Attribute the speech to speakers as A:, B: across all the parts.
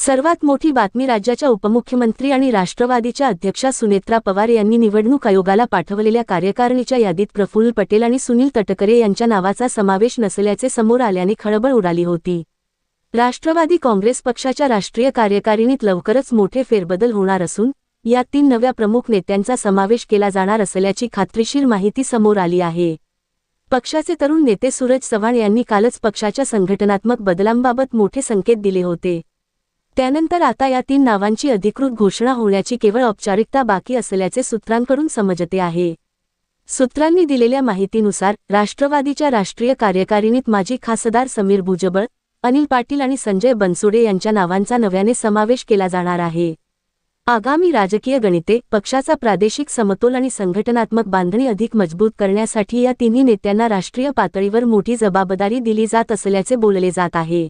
A: सर्वात मोठी बातमी राज्याच्या उपमुख्यमंत्री आणि राष्ट्रवादीच्या अध्यक्षा सुनेत्रा पवार यांनी निवडणूक आयोगाला पाठवलेल्या कार्यकारिणीच्या यादीत प्रफुल्ल पटेल आणि सुनील तटकरे यांच्या नावाचा समावेश नसल्याचे समोर आल्याने खळबळ उडाली होती। राष्ट्रवादी काँग्रेस पक्षाच्या राष्ट्रीय कार्यकारिणीत लवकरच मोठे फेरबदल होणार असून या 3 नव्या प्रमुख नेत्यांचा समावेश केला जाणार असल्याची खात्रीशीर माहिती समोर आली आहे। पक्षाचे तरुण नेते सूरज चव्हाण यांनी कालच पक्षाच्या संघटनात्मक बदलांबाबत मोठे संकेत दिले होते। त्यानंतर आता या 3 नावांची अधिकृत घोषणा होण्याची केवळ औपचारिकता बाकी असल्याचे सूत्रांकडून समजते आहे। सूत्रांनी दिलेल्या माहितीनुसार राष्ट्रवादीच्या राष्ट्रीय कार्यकारिणीत माजी खासदार समीर भुजबळ, अनिल पाटील आणि संजय बनसोडे यांच्या नावांचा नव्याने समावेश केला जाणार आहे। आगामी राजकीय गणिते, पक्षाचा प्रादेशिक समतोल आणि संघटनात्मक बांधणी अधिक मजबूत करण्यासाठी या तिन्ही नेत्यांना राष्ट्रीय पातळीवर मोठी जबाबदारी दिली जात असल्याचे बोलले जात आहे।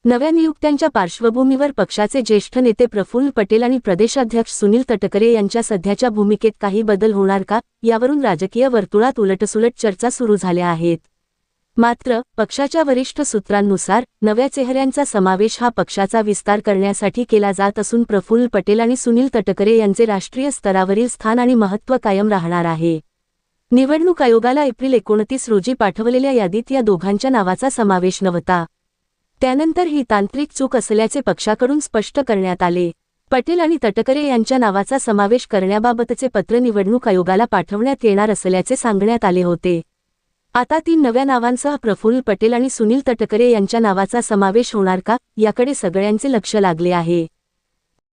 A: नव्या नियुक्त्यांच्या पार्श्वभूमीवर पक्षाचे ज्येष्ठ नेते प्रफुल्ल पटेल आणि प्रदेशाध्यक्ष सुनील तटकरे यांच्या सध्याच्या भूमिकेत काही बदल होणार का, यावरून राजकीय वर्तुळात उलटसुलट चर्चा सुरू झाल्या आहेत। मात्र पक्षाच्या वरिष्ठ सूत्रांनुसार नव्या चेहऱ्यांचा समावेश हा पक्षाचा विस्तार करण्यासाठी केला जात असून प्रफुल्ल पटेल आणि सुनील तटकरे यांचे राष्ट्रीय स्तरावरील स्थान आणि महत्त्व कायम राहणार आहे। निवडणूक आयोगाला एप्रिल 29 रोजी पाठवलेल्या यादीत या दोघांच्या नावाचा समावेश नव्हता। त्यानंतर ही तांत्रिक चूक असल्याचे पक्षाकडून स्पष्ट करण्यात आले। पटेल आणि तटकरे यांच्या नावाचा समावेश करण्याबाबतचे पत्र निवडणूक आयोगाला पाठवण्यात येणार असल्याचे सांगण्यात आले होते। आता 3 नव्या नावांसह प्रफुल्ल पटेल आणि सुनील तटकरे यांच्या नावाचा समावेश होणार का, याकडे सगळ्यांचे लक्ष लागले आहे।